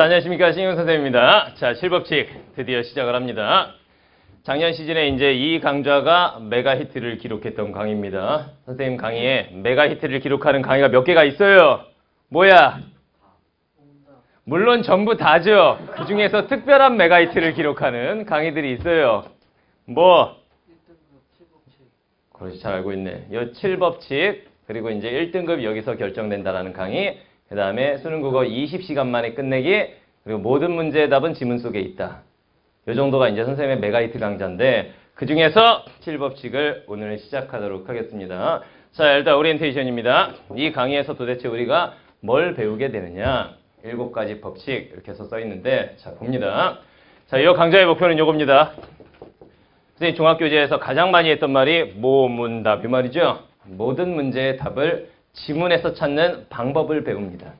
안녕하십니까. 신경 선생님입니다. 자, 실법칙 드디어 시작을 합니다. 작년 시즌에 이제 이 강좌가 메가 히트를 기록했던 강의입니다. 선생님 강의에 메가 히트를 기록하는 강의가 몇 개가 있어요? 뭐야? 물론 전부 다죠. 그 중에서 특별한 메가 히트를 기록하는 강의들이 있어요. 뭐? 그렇지, 잘 알고 있네. 요 7법칙, 그리고 이제 1등급 여기서 결정된다라는 강의, 그 다음에 수능국어 20시간 만에 끝내기, 그리고 모든 문제의 답은 지문 속에 있다. 요 정도가 이제 선생님의 메가히트 강좌인데, 그 중에서 7법칙을 오늘 시작하도록 하겠습니다. 자, 일단 오리엔테이션입니다. 이 강의에서 도대체 우리가 뭘 배우게 되느냐? 7가지 법칙, 이렇게 해서 써 있는데, 자, 봅니다. 자, 이 강좌의 목표는 요겁니다. 선생님 종합교재에서 가장 많이 했던 말이 모문답, 이 말이죠. 모든 문제의 답을 지문에서 찾는 방법을 배웁니다.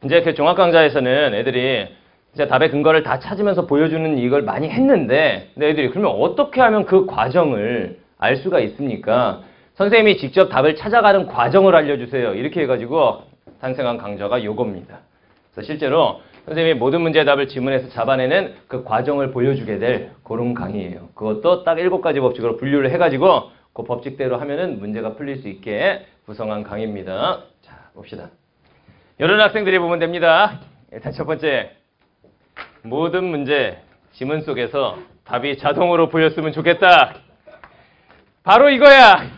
이제 그 종합 강좌에서는 애들이 이제 답의 근거를 다 찾으면서 보여주는 이걸 많이 했는데, 근데 애들이 그러면 어떻게 하면 그 과정을 알 수가 있습니까? 선생님이 직접 답을 찾아가는 과정을 알려주세요. 이렇게 해가지고 탄생한 강좌가 요겁니다. 그래서 실제로 선생님이 모든 문제의 답을 지문에서 잡아내는 그 과정을 보여주게 될 그런 강의예요. 그것도 딱 7가지 법칙으로 분류를 해가지고 그 법칙대로 하면은 문제가 풀릴 수 있게 구성한 강의입니다. 자, 봅시다. 이런 학생들이 보면 됩니다. 일단 첫 번째, 모든 문제 지문 속에서 답이 자동으로 보였으면 좋겠다. 바로 이거야.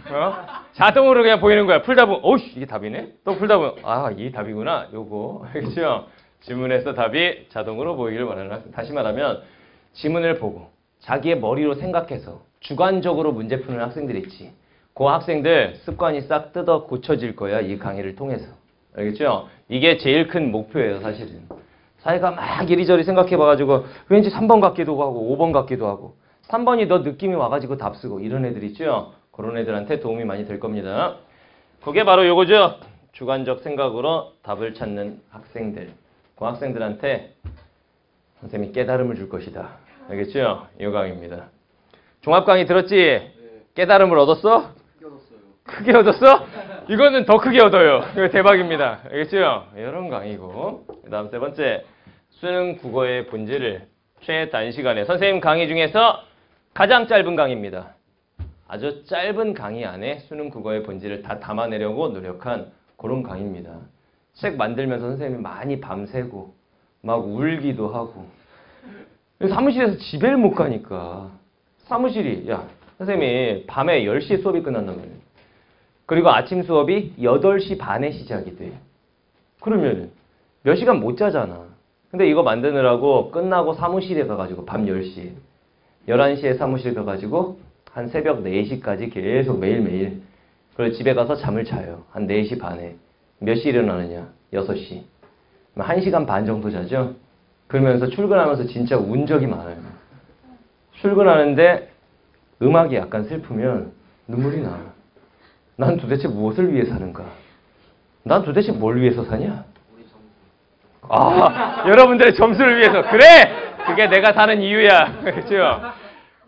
자동으로 그냥 보이는 거야. 풀다 보면 어이씨, 이게 답이네. 또 풀다 보면 아, 이 답이구나. 요거. 알겠죠? 지문에서 답이 자동으로 보이길 원하는 학생. 다시 말하면 지문을 보고 자기의 머리로 생각해서 주관적으로 문제 푸는 학생들 있지. 그 학생들 습관이 싹 뜯어 고쳐질 거야. 이 강의를 통해서. 알겠죠? 이게 제일 큰 목표예요. 사실은. 사회가 막 이리저리 생각해봐가지고 왠지 3번 같기도 하고 5번 같기도 하고 3번이 더 느낌이 와가지고 답 쓰고 이런 애들 있죠? 그런 애들한테 도움이 많이 될 겁니다. 그게 바로 요거죠. 주관적 생각으로 답을 찾는 학생들. 그 학생들한테 선생님이 깨달음을 줄 것이다. 알겠죠? 이 강의입니다. 종합 강의 들었지? 네. 깨달음을 얻었어? 크게 얻었어요. 크게 얻었어? 이거는 더 크게 얻어요. 이거 대박입니다. 알겠죠? 이런 강의고. 그 다음 세 번째, 수능 국어의 본질을 최단시간에. 선생님 강의 중에서 가장 짧은 강의입니다. 아주 짧은 강의 안에 수능 국어의 본질을 다 담아내려고 노력한 그런 강의입니다. 책 만들면서 선생님이 많이 밤새고 막 울기도 하고 사무실에서 집에를 못 가니까 사무실이 야 선생님이 밤에 10시에 수업이 끝난단 말이에요. 그리고 아침 수업이 8시 반에 시작이 돼. 그러면 몇 시간 못 자잖아. 근데 이거 만드느라고 끝나고 사무실에 가가지고 밤 10시에 11시에 사무실 가가지고 한 새벽 4시까지 계속 매일매일 그리고 집에 가서 잠을 자요. 한 4시 반에. 몇 시에 일어나느냐? 6시. 1시간 반 정도 자죠? 그러면서 출근하면서 진짜 운 적이 많아요. 출근하는데 음악이 약간 슬프면 눈물이 나. 난 도대체 무엇을 위해 사는가? 난 도대체 뭘 위해서 사냐? 아, 여러분들의 점수를 위해서. 그래! 그게 내가 사는 이유야. 그렇죠?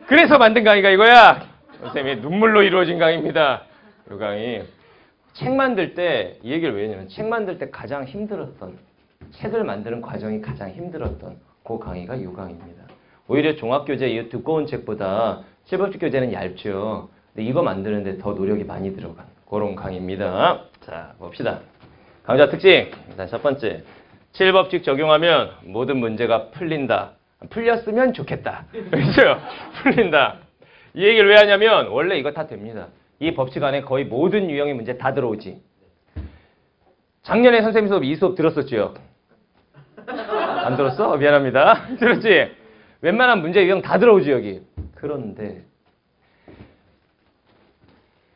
그래서 만든 강의가 이거야. 선생님이 눈물로 이루어진 강의입니다. 이 강의. 책 만들 때, 이 얘기를 왜 했냐면, 책 만들 때 가장 힘들었던, 책을 만드는 과정이 가장 힘들었던 그 강의가 이 강의입니다. 오히려 종합교재 이 두꺼운 책보다 실법칙 교재는 얇죠. 근데 이거 만드는데 더 노력이 많이 들어간 그런 강의입니다. 자, 봅시다. 강좌 특징. 일단 첫 번째. 7법칙 적용하면 모든 문제가 풀린다. 풀렸으면 좋겠다. 그렇죠? 풀린다. 이 얘기를 왜 하냐면 원래 이거 다 됩니다. 이 법칙 안에 거의 모든 유형의 문제 다 들어오지. 작년에 선생님 수업 이 수업 들었었죠? 안 들었어? 미안합니다. 들었지? 웬만한 문제 유형 다 들어오지 여기. 그런데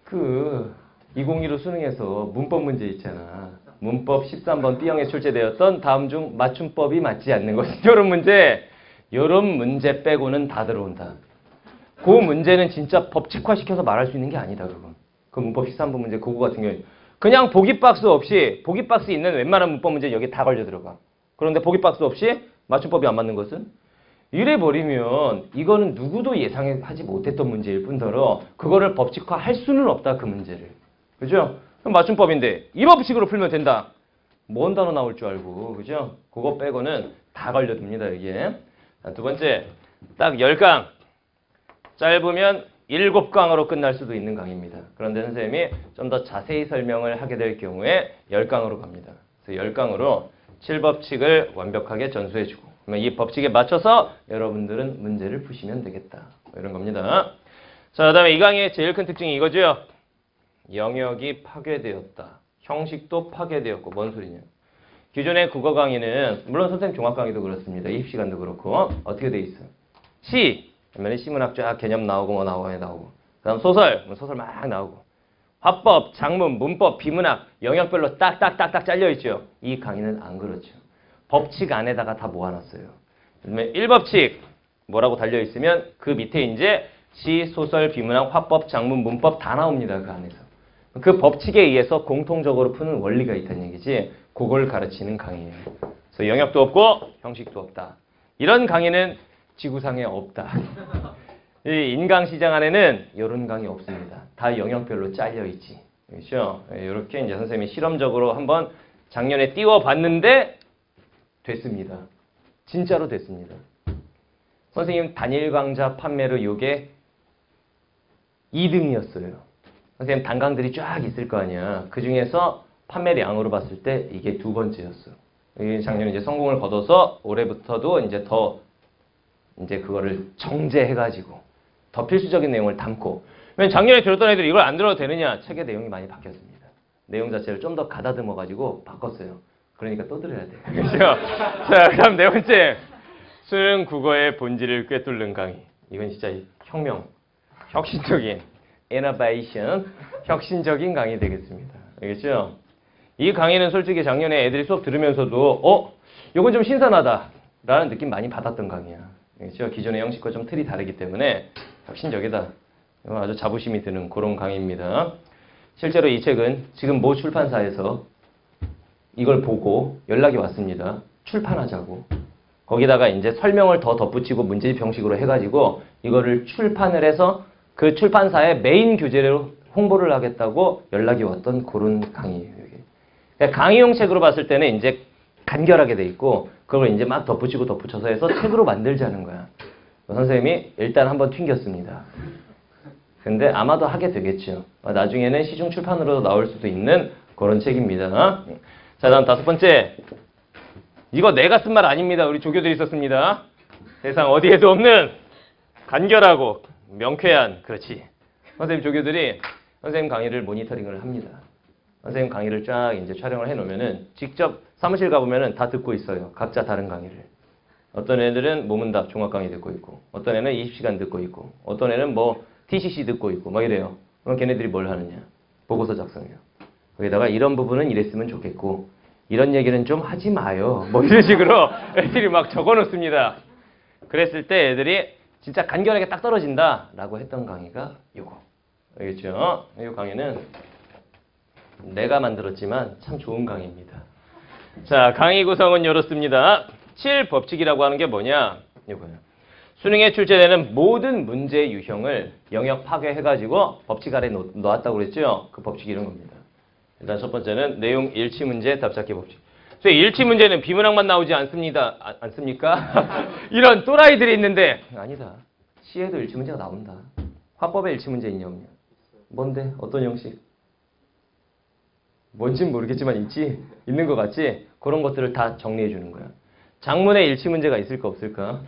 그 2015 수능에서 문법 문제 있잖아. 문법 13번 B형에 출제되었던 다음 중 맞춤법이 맞지 않는 것. 이런 문제 빼고는 다 들어온다. 그 문제는 진짜 법칙화시켜서 말할 수 있는 게 아니다. 그건. 그 문법 13번 문제 그거 같은 경우에 그냥 보기 박스 없이 보기 박스 있는 웬만한 문법 문제 여기 다 걸려 들어가. 그런데 보기 박스 없이 맞춤법이 안 맞는 것은? 이래 버리면 이거는 누구도 예상하지 못했던 문제일 뿐더러 그거를 법칙화할 수는 없다. 그 문제를. 그죠? 그럼 맞춤법인데 이 법칙으로 풀면 된다. 뭔 단어 나올 줄 알고. 그죠? 그거 빼고는 다 걸려듭니다, 여기에. 자, 두 번째, 딱 10강. 짧으면 7강으로 끝날 수도 있는 강의입니다. 그런데 선생님이 좀 더 자세히 설명을 하게 될 경우에 10강으로 갑니다. 그래서 10강으로 7법칙을 완벽하게 전수해주고 그러면 이 법칙에 맞춰서 여러분들은 문제를 푸시면 되겠다. 이런 겁니다. 자, 그 다음에 이 강의의 제일 큰 특징이 이거죠. 영역이 파괴되었다. 형식도 파괴되었고 뭔 소리냐. 기존의 국어 강의는 물론 선생님 종합 강의도 그렇습니다. 입시간도 그렇고 어떻게 돼 있어요? 시! 그러면 시문학 쫙 개념 나오고 뭐 나오고 그 다음 소설! 소설 막 나오고 화법, 장문, 문법, 비문학 영역별로 딱딱딱딱 잘려있죠. 이 강의는 안 그렇죠. 법칙 안에다가 다 모아놨어요. 그다음에 1법칙 뭐라고 달려있으면 그 밑에 이제 시, 소설, 비문학, 화법, 장문, 문법 다 나옵니다. 그 안에서. 그 법칙에 의해서 공통적으로 푸는 원리가 있다는 얘기지 그걸 가르치는 강의예요. 그래서 영역도 없고 형식도 없다. 이런 강의는 지구상에 없다. 이 인강시장 안에는 이런 강의 없습니다. 다 영역별로 잘려있지. 그렇죠? 이렇게 이제 선생님이 실험적으로 한번 작년에 띄워봤는데 됐습니다. 진짜로 됐습니다. 선생님 단일 강좌 판매로 요게 2등이었어요. 선생님 단강들이 쫙 있을 거 아니야. 그 중에서 판매량으로 봤을 때 이게 2번째였어. 작년에 이제 성공을 거둬서 올해부터도 이제 더 이제 그거를 정제해가지고 더 필수적인 내용을 담고. 왜냐면 작년에 들었던 애들이 이걸 안 들어도 되느냐? 책의 내용이 많이 바뀌었습니다. 내용 자체를 좀 더 가다듬어가지고 바꿨어요. 그러니까 또 들어야 돼요. 그렇죠? 자, 그다음 네 번째. 수능 국어의 본질을 꿰뚫는 강의. 이건 진짜 혁명, 혁신적인 innovation, 혁신적인 강의 되겠습니다. 알겠죠? 이 강의는 솔직히 작년에 애들이 수업 들으면서도 이건 좀 신선하다 라는 느낌 많이 받았던 강의야. 알겠죠? 기존의 형식과 좀 틀이 다르기 때문에 혁신적이다. 아주 자부심이 드는 그런 강의입니다. 실제로 이 책은 지금 모 출판사에서 이걸 보고 연락이 왔습니다. 출판하자고. 거기다가 이제 설명을 더 덧붙이고 문제집 형식으로 해가지고 이거를 출판을 해서 그 출판사의 메인 교재로 홍보를 하겠다고 연락이 왔던 그런 강의예요. 그러니까 강의용 책으로 봤을 때는 이제 간결하게 돼 있고 그걸 이제 막 덧붙이고 덧붙여서 해서 책으로 만들자는 거야. 선생님이 일단 한번 튕겼습니다. 근데 아마도 하게 되겠죠. 나중에는 시중 출판으로 나올 수도 있는 그런 책입니다. 자, 다음 다섯 번째. 이거 내가 쓴 말 아닙니다. 우리 조교들이 썼습니다. 세상 어디에도 없는 간결하고 명쾌한, 그렇지. 선생님 조교들이 선생님 강의를 모니터링을 합니다. 선생님 강의를 쫙 이제 촬영을 해놓으면은 직접 사무실 가보면은 다 듣고 있어요. 각자 다른 강의를. 어떤 애들은 모문답 종합 강의 듣고 있고, 어떤 애는 20시간 듣고 있고, 어떤 애는 뭐 TCC 듣고 있고, 막 이래요. 그럼 걔네들이 뭘 하느냐? 보고서 작성해요. 거기다가 이런 부분은 이랬으면 좋겠고, 이런 얘기는 좀 하지 마요. 뭐 이런 식으로 애들이 막 적어놓습니다. 그랬을 때 애들이 진짜 간결하게 딱 떨어진다 라고 했던 강의가 요거. 알겠죠? 이 강의는 내가 만들었지만 참 좋은 강의입니다. 자, 강의 구성은 이렇습니다. 7법칙이라고 하는 게 뭐냐? 이거요. 수능에 출제되는 모든 문제 유형을 영역 파괴해가지고 법칙 아래 놓았다고 그랬죠? 그 법칙이 이런 겁니다. 일단 첫 번째는 내용 일치 문제 답찾기 법칙. 그래서 일치 문제는 비문학만 나오지 않습니다. 않습니까? 이런 또라이들이 있는데 아니다. 시에도 일치 문제가 나온다. 화법에 일치 문제 있냐 없냐? 뭔데? 어떤 형식? 뭔진 모르겠지만 있지? 있는 것 같지? 그런 것들을 다 정리해 주는 거야. 장문에 일치 문제가 있을까 없을까?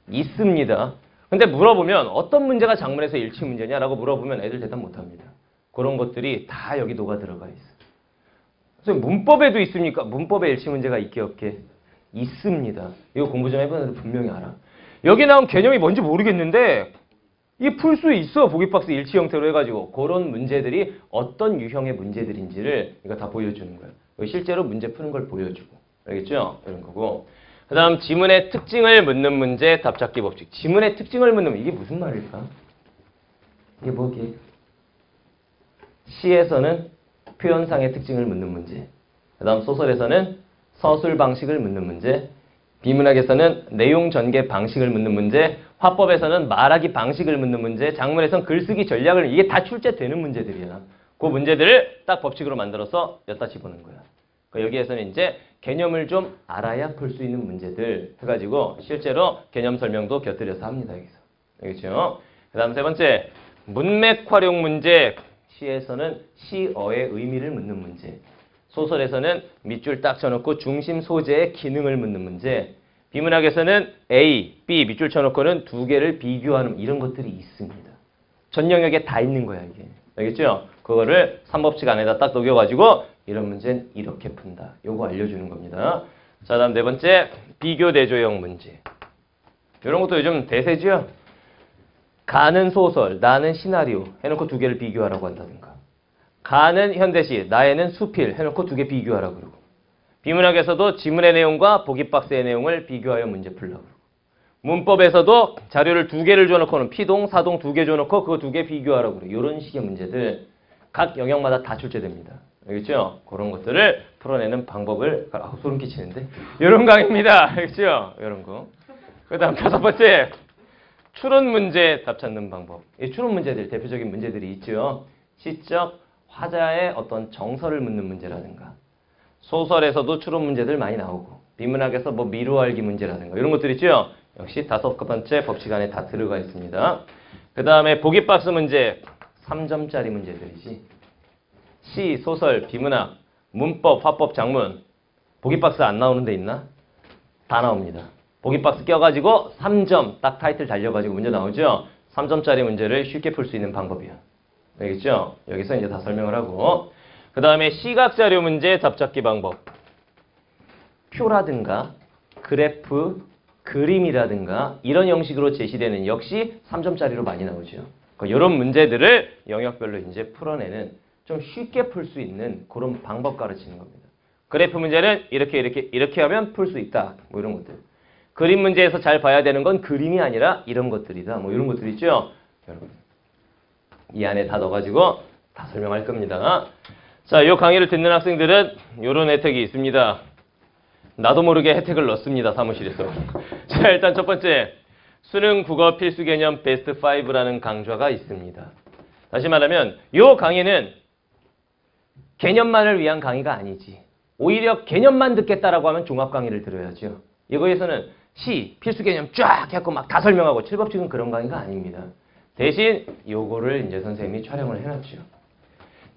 있습니다. 근데 물어보면 어떤 문제가 장문에서 일치 문제냐라고 물어보면 애들 대답 못합니다. 그런 것들이 다 여기 녹아 들어가 있어. 그래서 문법에도 있습니까? 문법에 일치 문제가 있게 없게? 있습니다. 이거 공부 좀 해보는 애들 분명히 알아. 여기 나온 개념이 뭔지 모르겠는데 이게 풀 수 있어. 보기박스 일치 형태로 해가지고. 그런 문제들이 어떤 유형의 문제들인지를 이거 다 보여주는 거예요. 실제로 문제 푸는 걸 보여주고. 알겠죠? 이런 거고. 그 다음 지문의 특징을 묻는 문제 답찾기 법칙. 지문의 특징을 묻는 이게 무슨 말일까? 이게 뭐게? 시에서는 표현상의 특징을 묻는 문제. 그 다음 소설에서는 서술 방식을 묻는 문제. 비문학에서는 내용 전개 방식을 묻는 문제. 화법에서는 말하기 방식을 묻는 문제. 장문에서는 글쓰기 전략을. 이게 다 출제되는 문제들이야. 그 문제들을 딱 법칙으로 만들어서 엿다 집어넣는 거야. 여기에서는 이제 개념을 좀 알아야 풀 수 있는 문제들 해가지고 실제로 개념 설명도 곁들여서 합니다. 여기서. 알겠죠? 그 다음 세 번째, 문맥 활용 문제. 시에서는 시어의 의미를 묻는 문제. 소설에서는 밑줄 딱 쳐놓고 중심 소재의 기능을 묻는 문제. 비문학에서는 A, B 밑줄 쳐놓고는 두 개를 비교하는 이런 것들이 있습니다. 전 영역에 다 있는 거야 이게. 알겠죠? 그거를 3법칙 안에다 딱 녹여가지고 이런 문제는 이렇게 푼다. 요거 알려주는 겁니다. 자, 다음 네 번째, 비교 대조형 문제. 이런 것도 요즘 대세죠? 가는 소설, 나는 시나리오 해놓고 두 개를 비교하라고 한다든가. 가는 현대시, 나에는 수필 해놓고 두 개 비교하라고 그러고. 비문학에서도 지문의 내용과 보기박스의 내용을 비교하여 문제 풀라고 그러고. 문법에서도 자료를 두 개를 줘놓고는 피동, 사동 두 개 줘놓고 그거 두 개 비교하라고 그래요. 이런 식의 문제들 각 영역마다 다 출제됩니다. 알겠죠? 그런 것들을 풀어내는 방법을 소름 끼치는데 이런 강의입니다. 알겠죠? 이런 거. 그 다음 다섯 번째, 추론 문제 답 찾는 방법. 이 추론 문제들 대표적인 문제들이 있죠. 시적 화자의 어떤 정서를 묻는 문제라든가 소설에서도 추론 문제들 많이 나오고 비문학에서 뭐 미루 알기 문제라든가 이런 것들 있죠. 역시 다섯 번째 법칙 안에 다 들어가 있습니다. 그 다음에 보기박스 문제 3점짜리 문제들이지. 시, 소설, 비문학, 문법, 화법, 작문 보기박스 안 나오는 데 있나? 다 나옵니다. 보기박스 껴가지고 3점 딱 타이틀 달려가지고 문제 나오죠. 3점짜리 문제를 쉽게 풀 수 있는 방법이야. 알겠죠? 여기서 이제 다 설명을 하고 그 다음에 시각자료 문제 답 찾기 방법. 표라든가 그래프, 그림이라든가 이런 형식으로 제시되는 역시 3점짜리로 많이 나오죠. 이런 문제들을 영역별로 이제 풀어내는 좀 쉽게 풀 수 있는 그런 방법 가르치는 겁니다. 그래프 문제는 이렇게 하면 풀 수 있다. 뭐 이런 것들. 그림 문제에서 잘 봐야 되는 건 그림이 아니라 이런 것들이다. 뭐 이런 것들 있죠. 여러분. 이 안에 다 넣어가지고 다 설명할 겁니다. 자, 이 강의를 듣는 학생들은 이런 혜택이 있습니다. 나도 모르게 혜택을 넣습니다. 사무실에서. 자, 일단 첫 번째. 수능 국어 필수 개념 베스트 5라는 강좌가 있습니다. 다시 말하면 이 강의는 개념만을 위한 강의가 아니지. 오히려 개념만 듣겠다라고 하면 종합 강의를 들어야죠. 이거에서는 시, 필수 개념 쫙 해갖고 막 다 설명하고 7법칙은 그런 강의가 아닙니다. 대신 요거를 이제 선생님이 촬영을 해놨죠.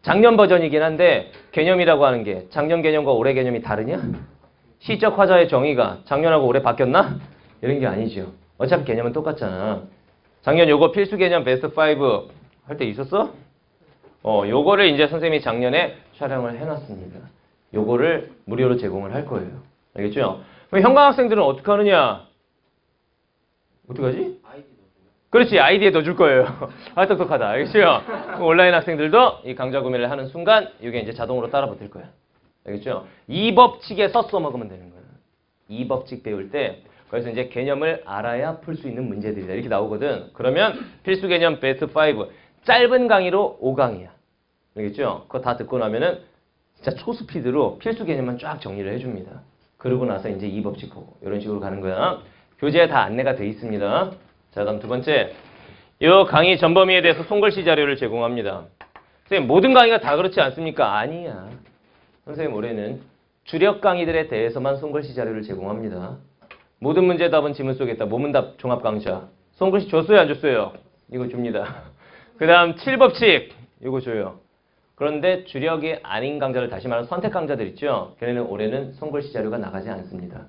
작년 버전이긴 한데 개념이라고 하는 게 작년 개념과 올해 개념이 다르냐? 시적 화자의 정의가 작년하고 올해 바뀌었나? 이런 게 아니죠. 어차피 개념은 똑같잖아. 작년 요거 필수 개념 베스트 5 할 때 있었어? 요거를 이제 선생님이 작년에 촬영을 해놨습니다. 요거를 무료로 제공을 할 거예요. 알겠죠? 그럼 현강 학생들은 어떻게 하느냐? 어떡하지? 그렇지. 아이디에 넣어줄 거예요. 아, 똑똑하다. 알겠죠? 온라인 학생들도 이 강좌 구매를 하는 순간 이게 이제 자동으로 따라 붙을 거야. 알겠죠? 이 법칙에서 써먹으면 되는 거야. 이 법칙 배울 때 그래서 이제 개념을 알아야 풀 수 있는 문제들이다. 이렇게 나오거든. 그러면 필수 개념 베스트 5 짧은 강의로 5강이야. 알겠죠? 그거 다 듣고 나면은 진짜 초스피드로 필수 개념만 쫙 정리를 해줍니다. 그러고 나서 이제 이 법칙 보고 이런 식으로 가는 거야. 교재에 다 안내가 돼 있습니다. 자, 다음 두 번째. 이 강의 전범위에 대해서 손글씨 자료를 제공합니다. 선생님, 모든 강의가 다 그렇지 않습니까? 아니야. 선생님, 올해는 주력 강의들에 대해서만 손글씨 자료를 제공합니다. 모든 문제 답은 지문 속에 있다. 모문답 종합 강좌. 손글씨 줬어요, 안 줬어요? 이거 줍니다. 그 다음 7법칙. 이거 줘요. 그런데 주력이 아닌 강좌를 다시 말하면 선택 강좌들 있죠? 걔네는 올해는 손글씨 자료가 나가지 않습니다.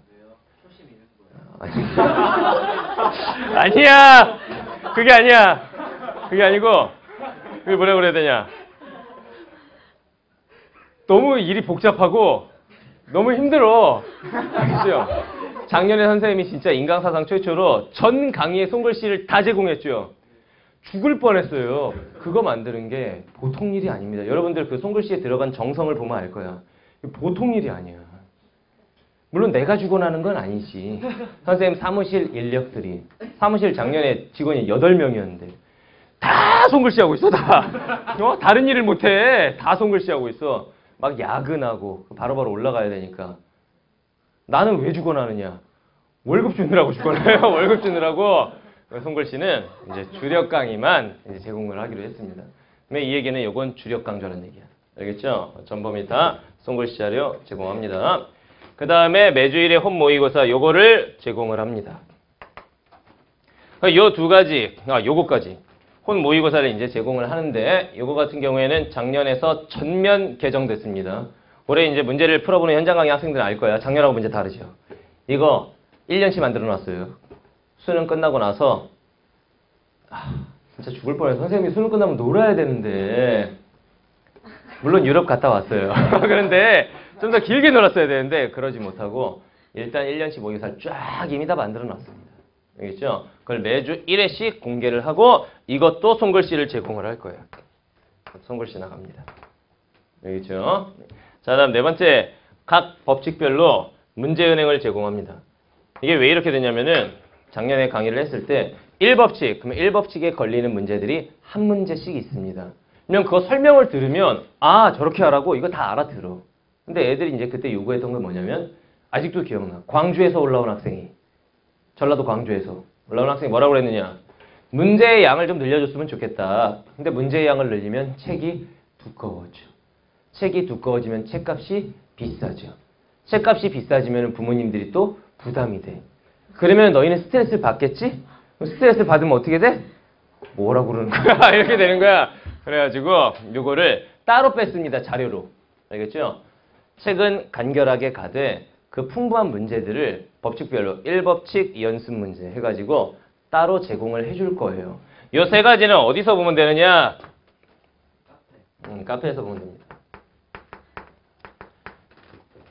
아니야. 그게 아니야. 그게 아니고 그게 뭐라 그래야 되냐. 너무 일이 복잡하고 너무 힘들어. 알겠죠? 작년에 선생님이 진짜 인강사상 최초로 전 강의에 손글씨를 다 제공했죠. 죽을 뻔했어요. 그거 만드는 게 보통 일이 아닙니다. 여러분들 그 손글씨에 들어간 정성을 보면 알 거야. 보통 일이 아니야. 물론 내가 죽어나는 건 아니지. 선생님 사무실 인력들이 사무실 작년에 직원이 8명이었는데 다 손글씨 하고 있어. 다. 다른 일을 못해. 다 손글씨 하고 있어. 막 야근하고 바로바로 올라가야 되니까. 나는 왜 죽어나느냐. 월급 주느라고 죽어나요. 월급 주느라고. 손글씨는 이제 주력 강의만 이제 제공을 하기로 했습니다. 이 얘기는 이건 주력 강좌라는 얘기야. 알겠죠? 전범위 다 손글씨 자료 제공합니다. 그 다음에 매주 1회 홈 모의고사 요거를 제공을 합니다. 요 두 가지, 요거까지 홈 모의고사를 이제 제공을 하는데 요거 같은 경우에는 작년에서 전면 개정됐습니다. 올해 이제 문제를 풀어보는 현장 강의 학생들은 알 거야. 작년하고 문제 다르죠. 이거 1년치 만들어 놨어요. 수능 끝나고 나서 진짜 죽을 뻔해서 선생님이 수능 끝나면 놀아야 되는데 물론 유럽 갔다 왔어요. 그런데 좀 더 길게 놀았어야 되는데 그러지 못하고 일단 1년치 모의고사를 쫙 이미 다 만들어 놨습니다. 알겠죠? 그걸 매주 1회씩 공개를 하고 이것도 손글씨를 제공을 할 거예요. 손글씨 나갑니다. 알겠죠? 자, 다음 네 번째, 각 법칙별로 문제은행을 제공합니다. 이게 왜 이렇게 되냐면은 작년에 강의를 했을 때 1법칙, 그러면 1법칙에 걸리는 문제들이 한 문제씩 있습니다. 그냥 그거 설명을 들으면 저렇게 하라고 이거 다 알아들어. 근데 애들이 이제 그때 요구했던 게 뭐냐면 아직도 기억나. 광주에서 올라온 학생이 전라도 광주에서 올라온 학생이 뭐라고 그랬느냐. 문제의 양을 좀 늘려줬으면 좋겠다. 근데 문제의 양을 늘리면 책이 두꺼워져. 책이 두꺼워지면 책값이 비싸죠. 책값이 비싸지면 부모님들이 또 부담이 돼. 그러면 너희는 스트레스를 받겠지? 스트레스를 받으면 어떻게 돼? 뭐라고 그러는 거야? 이렇게 되는 거야. 그래가지고 요거를 따로 뺐습니다. 자료로. 알겠죠? 책은 간결하게 가되 그 풍부한 문제들을 법칙별로 1법칙 연습 문제 해가지고 따로 제공을 해줄 거예요. 요 세 가지는 어디서 보면 되느냐? 카페에서 보면 됩니다.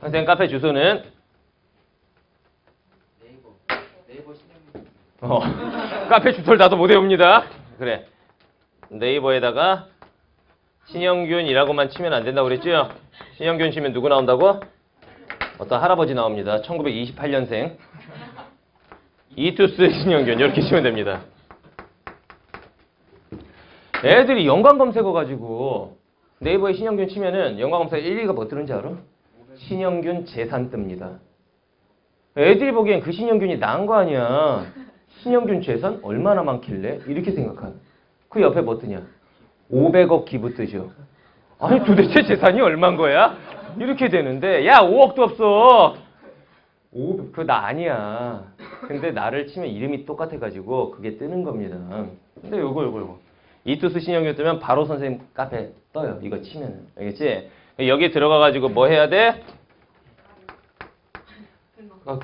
선생님 카페 주소는 네이버 신영균. 카페 주소를 나도 못 외웁니다. 그래. 네이버에다가 신영균이라고만 치면 안 된다고 그랬죠? 신영균 치면 누구 나온다고? 어떤 할아버지 나옵니다. 1928년생. 이투스 신영균 이렇게 치면 됩니다. 애들이 연관 검색어 가지고 네이버에 신영균 치면은 연관 검색어 1, 2가 뭐 뜨는지 알아? 신영균 재산 뜹니다. 애들이 보기엔 그 신영균이 나은 거 아니야. 신영균 재산 얼마나 많길래? 이렇게 생각한. 그 옆에 뭐 뜨냐? 500억 기부 뜨죠. 아니 도대체 재산이 얼마인 거야? 이렇게 되는데 야 5억도 없어. 그거 나 아니야. 근데 나를 치면 이름이 똑같아가지고 그게 뜨는 겁니다. 근데 요거 이투스 신영균 뜨면 바로 선생님 카페 떠요. 이거 치면은. 알겠지? 여기 들어가가지고 뭐 해야 돼?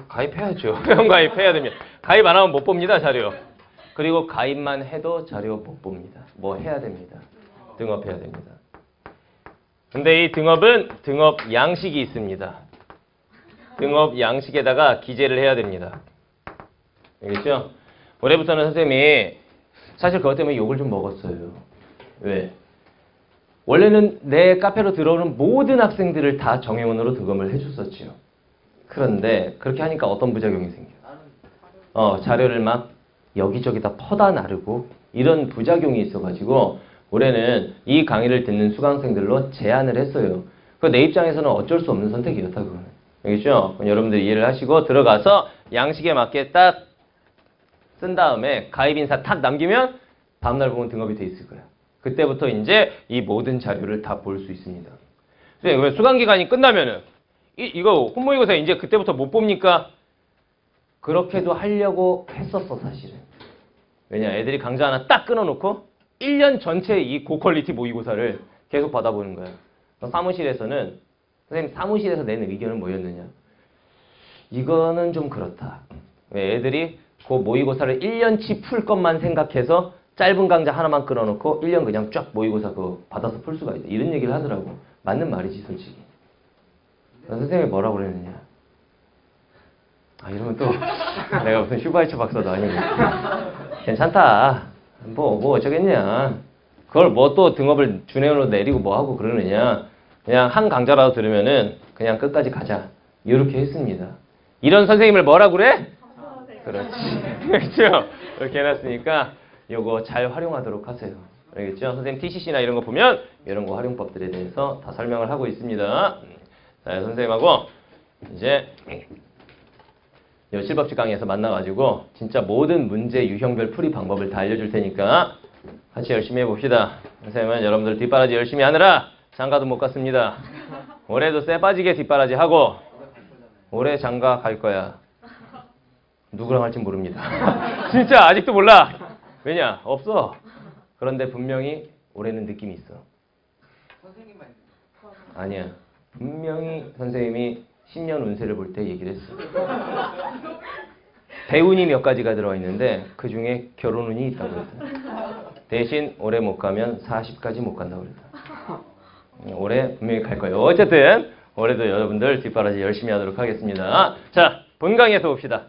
가입해야죠. 회원 가입해야 됩니다. 가입 안 하면 못 봅니다. 자료. 그리고 가입만 해도 자료 못 봅니다. 뭐 해야 됩니다. 등업해야 됩니다. 근데 이 등업은 등업 양식이 있습니다. 등업 양식에다가 기재를 해야 됩니다. 알겠죠? 올해부터는 선생님이 사실 그것 때문에 욕을 좀 먹었어요. 왜? 원래는 내 카페로 들어오는 모든 학생들을 다 정회원으로 등업을 해줬었죠. 그런데 그렇게 하니까 어떤 부작용이 생겨요? 자료를 막 여기저기다 퍼다 나르고 이런 부작용이 있어가지고 올해는 이 강의를 듣는 수강생들로 제한을 했어요. 내 입장에서는 어쩔 수 없는 선택이었다. 그거는. 알겠죠? 여러분들이 이해를 하시고 들어가서 양식에 맞게 딱 쓴 다음에 가입 인사 탁 남기면 다음날 보면 등업이 돼 있을 거야. 그때부터 이제 이 모든 자료를 다 볼 수 있습니다. 수강기간이 끝나면은 이거 홈모의고사 이제 그때부터 못 봅니까? 그렇게도 하려고 했었어 사실은. 왜냐 애들이 강좌 하나 딱 끊어놓고 1년 전체 이 고퀄리티 모의고사를 계속 받아보는 거야. 사무실에서는 선생님 사무실에서 낸 의견은 뭐였느냐? 이거는 좀 그렇다. 왜 애들이 그 모의고사를 1년치 풀 것만 생각해서 짧은 강좌 하나만 끊어놓고 1년 그냥 쫙 모의고사 그거 받아서 풀 수가 있다. 이런 얘기를 하더라고. 맞는 말이지 솔직히. 선생님이 뭐라고 그랬느냐? 이러면 또 내가 무슨 슈바이처 박사도 아니고 괜찮다. 뭐 어쩌겠냐. 그걸 뭐 또 등업을 준회원으로 내리고 뭐 하고 그러느냐. 그냥 한 강좌라도 들으면은 그냥 끝까지 가자. 이렇게 했습니다. 이런 선생님을 뭐라 그래? 그렇지. 그렇죠? 이렇게 해놨으니까 요거 잘 활용하도록 하세요. 알겠죠? 선생님 TCC나 이런 거 보면 이런 거 활용법들에 대해서 다 설명을 하고 있습니다. 자, 선생님하고 이제 실법칙 강의에서 만나가지고 진짜 모든 문제 유형별 풀이 방법을 다 알려줄 테니까 같이 열심히 해봅시다. 선생님은 여러분들 뒷바라지 열심히 하느라 장가도 못 갔습니다. 올해도 쎄 빠지게 뒷바라지 하고 올해 장가 갈 거야. 누구랑 할지 모릅니다. 진짜 아직도 몰라. 왜냐? 없어. 그런데 분명히 올해는 느낌이 있어. 선생님만 아니야. 분명히 선생님이 10년 운세를 볼 때 얘기를 했어. 대운이 몇 가지가 들어가 있는데 그 중에 결혼운이 있다고 그랬다. 대신 올해 못 가면 40까지 못 간다고 그랬다. 올해 분명히 갈 거예요. 어쨌든 올해도 여러분들 뒷바라지 열심히 하도록 하겠습니다. 자, 본 강의에서 봅시다.